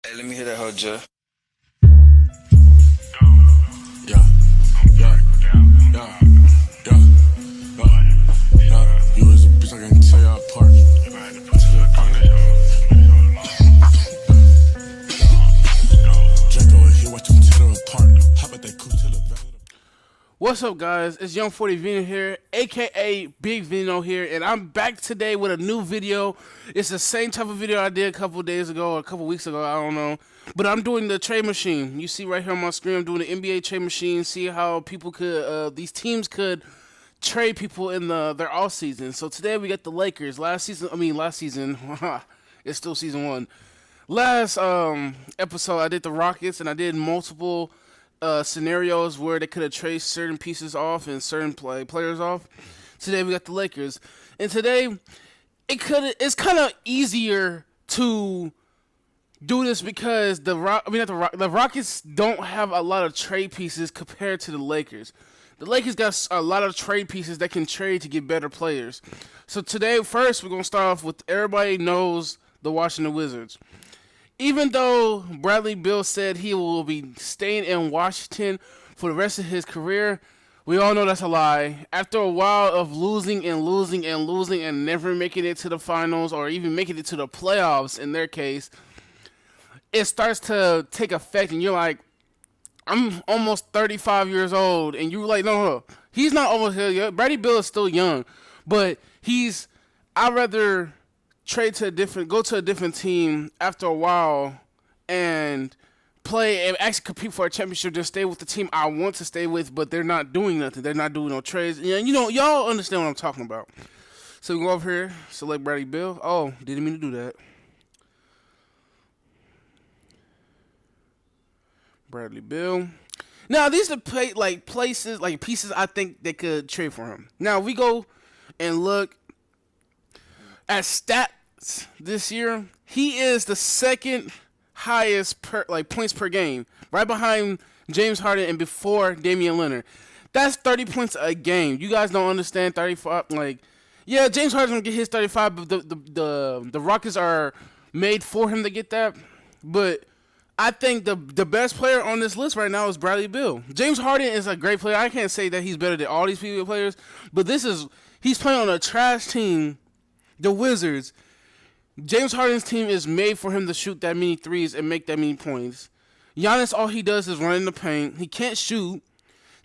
Hey, let me hear that whole Jeff. Yeah, yeah, yeah, yeah, yeah. You was a bitch, I can tell you apart. Draco, here, watch them tear her apart. How about that coupe till the van? What's up, guys? It's Young 40 Vino here, aka Big Vino here, and I'm back today with a new video. It's the same type of video I did a couple days ago or a couple weeks ago, I don't know. But I'm doing the trade machine. You see right here on my screen, I'm doing the NBA trade machine. See how people could, these teams could trade people in their off season. So today we got the Lakers. Last season, it's still season one. Last episode, I did the Rockets, and I did multiple scenarios where they could have traced certain pieces off and certain players off. Today we got the Lakers, and today it's kind of easier to do this because the Rockets don't have a lot of trade pieces compared to the Lakers. The Lakers got a lot of trade pieces that can trade to get better players. So today, first, we're gonna start off with everybody knows the Washington Wizards. Even though Bradley Beal said he will be staying in Washington for the rest of his career, we all know that's a lie. After a while of losing and losing and losing and never making it to the finals or even making it to the playoffs in their case, it starts to take effect and you're like, I'm almost 35 years old, and you're like, no. He's not almost young. Bradley Beal is still young, but I'd rather go to a different team after a while and play and actually compete for a championship than stay with the team I want to stay with, but they're not doing nothing. They're not doing no trades. And y'all understand what I'm talking about. So we go over here, select Bradley Beal. Oh, didn't mean to do that. Bradley Beal. Now these are pieces I think they could trade for him. Now we go and look at stats this year. He is the second highest points per game, right behind James Harden and before Damian Lillard. That's 30 points a game. You guys don't understand 35. Yeah, James Harden's gonna get his 35, but the Rockets are made for him to get that. But I think the best player on this list right now is Bradley Beal. James Harden is a great player. I can't say that he's better than all these people players, but he's playing on a trash team, the Wizards. James Harden's team is made for him to shoot that many threes and make that many points. Giannis, all he does is run in the paint. He can't shoot.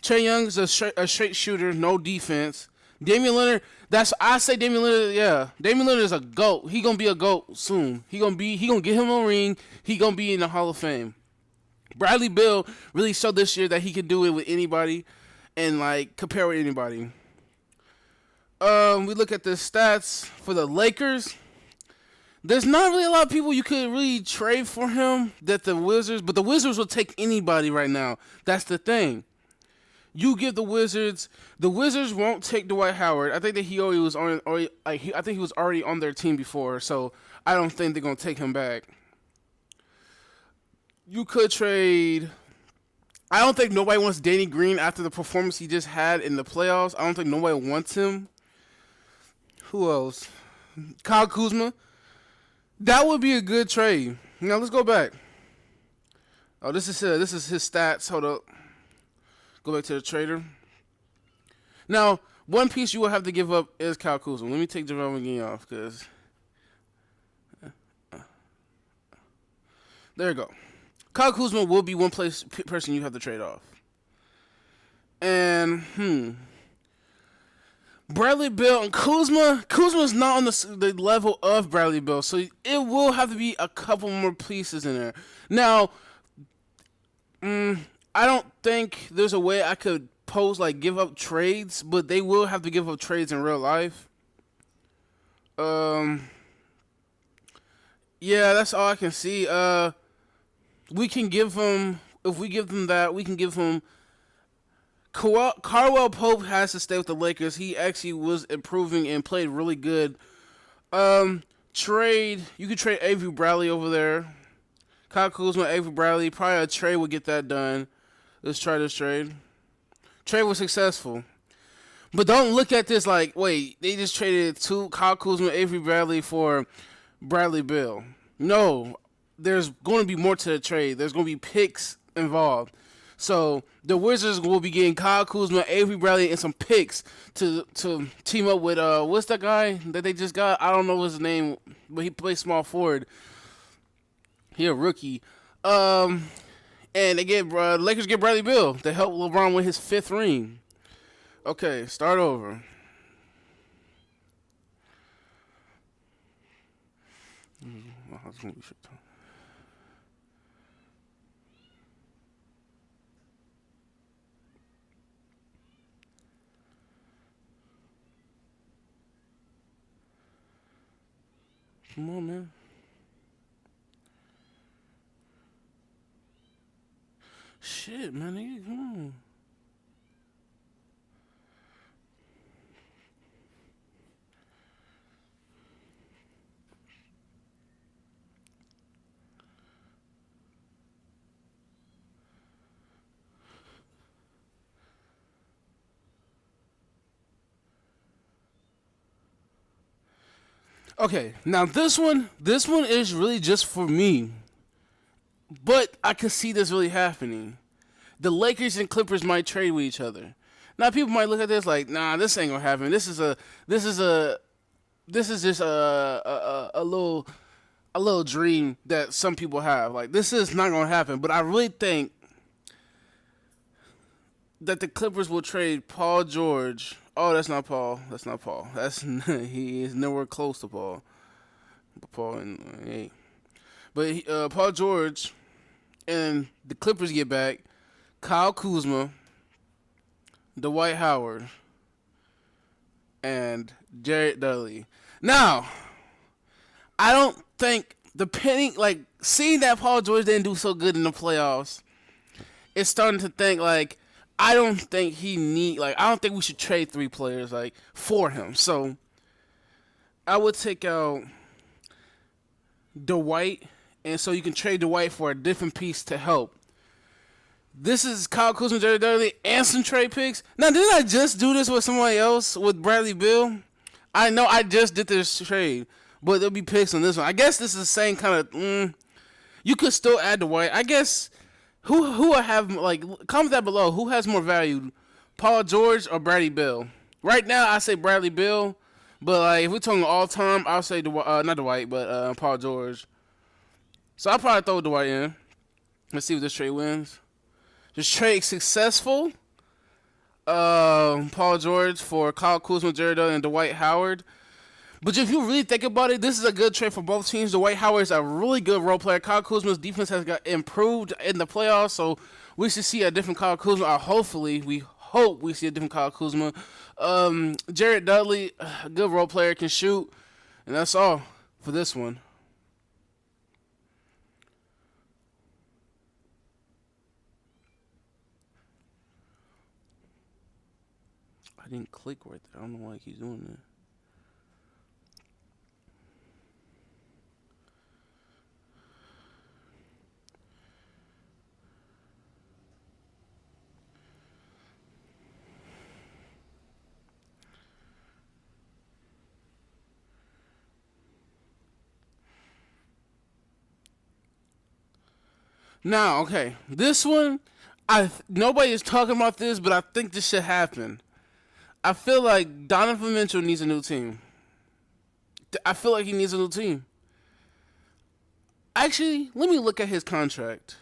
Trae Young's a straight shooter, no defense. Damian Lillard, Damian Lillard, yeah. Damian Lillard is a GOAT. He gonna be a GOAT soon. He gonna get him a ring. He gonna be in the Hall of Fame. Bradley Beal really showed this year that he can do it with anybody and compare with anybody. We look at the stats for the Lakers. There's not really a lot of people you could really trade for him but the Wizards will take anybody right now. That's the thing. You give the Wizards won't take Dwight Howard. I think that I think he was already on their team before, so I don't think they're gonna take him back. You could trade. I don't think nobody wants Danny Green after the performance he just had in the playoffs. I don't think nobody wants him. Who else? Kyle Kuzma. That would be a good trade. Now let's go back. Oh, this is his stats. Hold up. Go back to the trader. Now, one piece you will have to give up is Kyle Kuzma. Let me take JaVale McGee off because there you go. Kyle Kuzma will be one person you have to trade off. And Bradley Beal and Kuzma's not on the level of Bradley Beal, so it will have to be a couple more pieces in there. Now, I don't think there's a way I could give up trades, but they will have to give up trades in real life. Yeah, that's all I can see. We can give them, if we give them that, we can give them. Caldwell Pope has to stay with the Lakers. He actually was improving and played really good. You could trade Avery Bradley over there. Kyle Kuzma, Avery Bradley. Probably a trade would get that done. Let's try this trade. Trade was successful. But don't look at this like, wait, they just traded Kyle Kuzma, Avery Bradley for Bradley Beal. No. there's going to be more to the trade. There's going to be picks involved. So the Wizards will be getting Kyle Kuzma, Avery Bradley, and some picks to team up with what's that guy that they just got? I don't know his name, but he plays small forward. He a rookie. And they get Lakers get Bradley Beal to help LeBron win his 5th ring. Okay, start over. Come on, man. Shit, man, nigga, come on. Okay, now this one is really just for me. But I could see this really happening. The Lakers and Clippers might trade with each other. Now people might look at this like, nah, this ain't gonna happen. This is just a little dream that some people have. Like, this is not gonna happen. But I really think that the Clippers will trade Paul George. Oh, that's not Paul. He is nowhere close to Paul. But Paul George and the Clippers get back Kyle Kuzma, Dwight Howard, and Jared Dudley. Now, I don't think seeing that Paul George didn't do so good in the playoffs, it's starting to think like I don't think we should trade 3 players for him. So I would take out Dwight, and so you can trade Dwight for a different piece to help. This is Kyle Kuzma, Jared Dudley, and some trade picks. Now, didn't I just do this with somebody else with Bradley Beal? I know I just did this trade, but there'll be picks on this one. I guess this is the same kind of. You could still add Dwight. I guess. Who I have comment that below. Who has more value, Paul George or Bradley Beal? Right now, I say Bradley Beal, but if we're talking all time, I'll say not Dwight, but Paul George. So I'll probably throw Dwight in. Let's see if this trade wins. This trade successful. Paul George for Kyle Kuzma, Jared Dudley, and Dwight Howard. But if you really think about it, this is a good trade for both teams. Dwight Howard is a really good role player. Kyle Kuzma's defense has got improved in the playoffs, so we should see a different Kyle Kuzma. We hope we see a different Kyle Kuzma. Jared Dudley, a good role player, can shoot. And that's all for this one. I didn't click right there. I don't know why he keeps doing that. Now, okay, this one, nobody is talking about this, but I think this should happen. I feel like Donovan Mitchell needs a new team. I feel like he needs a new team. Actually, let me look at his contract.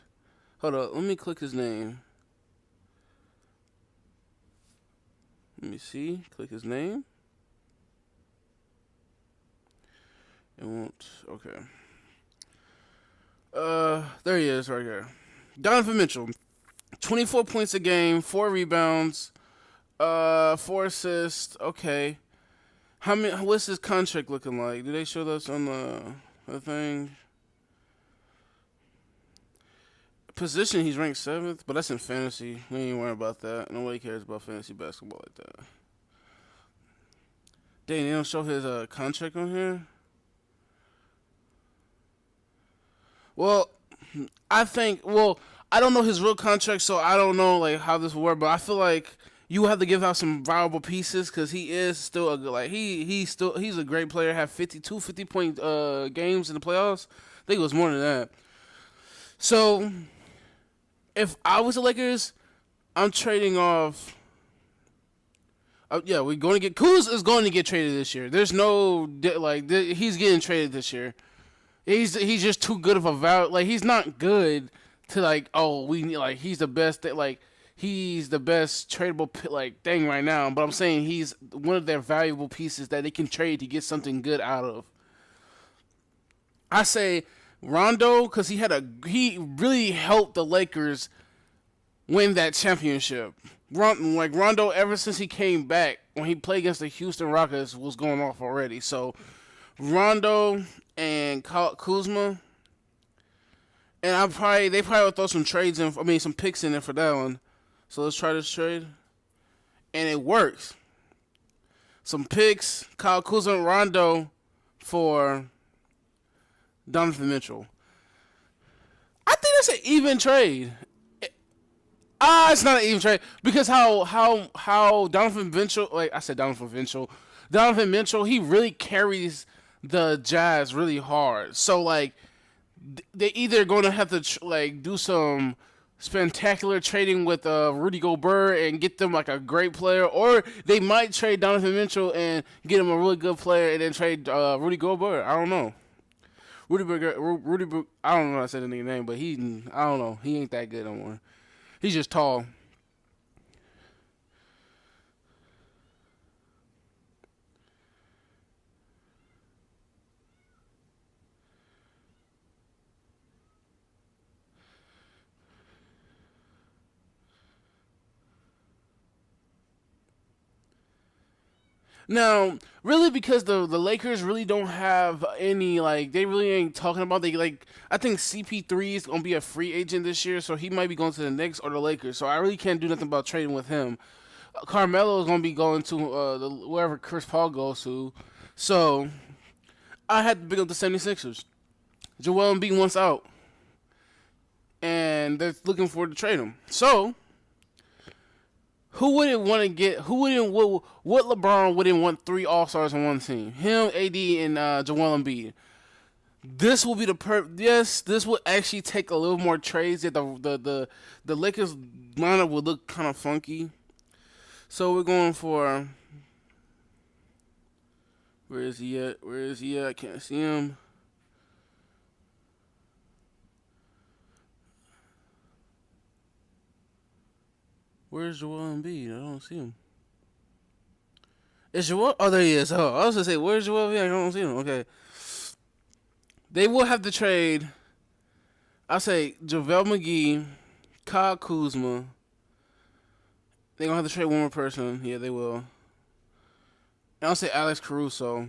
Hold up, let me click his name. Let me see, click his name. It won't, okay. There he is right here. Donovan Mitchell, 24 points a game, 4 rebounds, 4 assists. Okay. What's his contract looking like? Do they show this on the thing? Position, he's ranked 7th, but that's in fantasy. We ain't worry about that. Nobody cares about fantasy basketball like that. Dang, they don't show his contract on here? Well, I don't know his real contract, so I don't know how this will work. But I feel like you have to give out some valuable pieces because he is still a good he's a great player. Have 50 point games in the playoffs. I think it was more than that. So if I was the Lakers, I'm trading off. Yeah, we're going to get Kuz is going to get traded this year. There's no he's getting traded this year. He's just too good of a value. Like he's not good to like we need he's the best he's the best tradable thing right now. But I'm saying he's one of their valuable pieces that they can trade to get something good out of. I say Rondo because he really helped the Lakers win that championship. Rondo, ever since he came back, when he played against the Houston Rockets, was going off already. So Rondo and Kuzma, and they probably will throw some trades in. Some picks in there for that one. So let's try this trade, and it works. Some picks, Kyle Kuzma and Rondo for Donovan Mitchell. I think that's an even trade. It's not an even trade because how Donovan Mitchell, Donovan Mitchell, he really carries the Jazz really hard. So they either going to have to do some spectacular trading with Rudy Gobert and get them like a great player, or they might trade Donovan Mitchell and get him a really good player and then trade Rudy Gobert. I don't know. Rudy, I don't know how I said the nigga name, but I don't know. He ain't that good no more. He's just tall. Now, really, because the Lakers really don't have any they really ain't talking about I think CP3 is gonna be a free agent this year, so he might be going to the Knicks or the Lakers. So I really can't do nothing about trading with him. Carmelo is gonna be going to wherever Chris Paul goes to. So I had to pick up the 76ers. Joel Embiid wants out, and they're looking forward to trade him. So who wouldn't want to get? What LeBron wouldn't want 3 All-Stars on one team? Him, AD, and Joel Embiid. This will be yes. This will actually take a little more trades. That the Lakers lineup would look kind of funky. So we're going for. Where is he at? I can't see him. Where's Joel Embiid? I don't see him. Is Joel? Oh, there he is. Oh, I was gonna say, where's Joel Embiid? I don't see him. Okay. They will have to trade. I'll say JaVale McGee, Kyle Kuzma. They're gonna have to trade one more person. Yeah, they will. And I'll say Alex Caruso.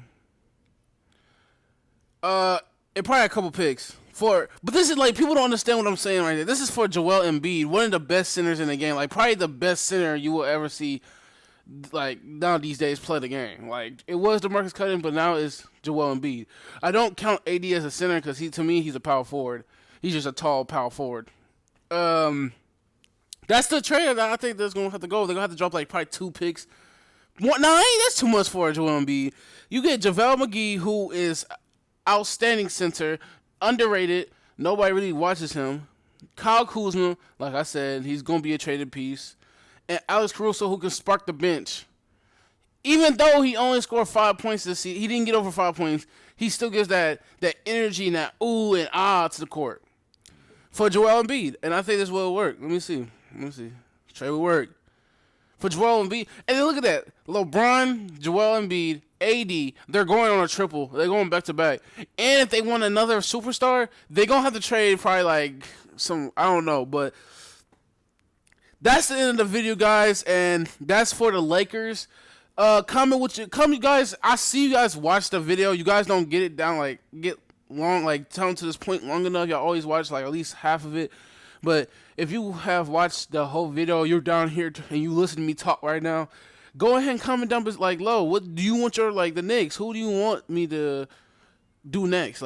It probably a couple picks. But this is people don't understand what I'm saying right there. This is for Joel Embiid, one of the best centers in the game. Probably the best center you will ever see. Now these days play the game. It was DeMarcus Cousins, but now it's Joel Embiid. I don't count AD as a center because to me he's a power forward. He's just a tall power forward. That's the trade that I think that's gonna have to go. They're gonna have to drop probably 2 picks. That's too much for Joel Embiid. You get JaVale McGee, who is outstanding center. Underrated. Nobody really watches him. Kyle Kuzma, like I said, he's going to be a traded piece. And Alex Caruso, who can spark the bench. Even though he only scored 5 points this season, he didn't get over 5 points. He still gives that energy and that ooh and ah to the court for Joel Embiid. And I think this will work. Let me see. Trade will work for Joel Embiid. And then look at that. LeBron, Joel Embiid, AD, they're going on a triple. They're going back to back. And if they want another superstar, they're going to have to trade probably I don't know. But that's the end of the video, guys. And that's for the Lakers. Comment you guys. I see you guys watch the video. You guys don't get it down, get long, down to this point long enough. Y'all always watch at least half of it. But if you have watched the whole video, you're down here and you listen to me talk right now, go ahead and comment down below. What do you want the Knicks? Who do you want me to do next?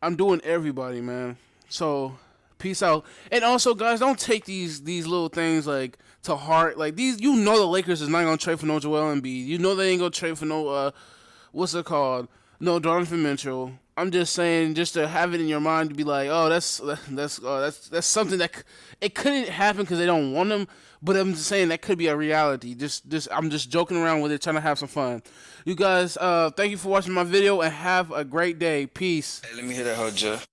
I'm doing everybody, man. So peace out. And also, guys, don't take these little things to heart. These, the Lakers is not gonna trade for no Joel Embiid. They ain't gonna trade for no what's it called? No, Donovan Mitchell. I'm just saying, just to have it in your mind to be like, oh, that's something that it couldn't happen because they don't want him. But I'm just saying that could be a reality. I'm just joking around with it, trying to have some fun. You guys, thank you for watching my video and have a great day. Peace. Hey, let me hear that whole Jeff.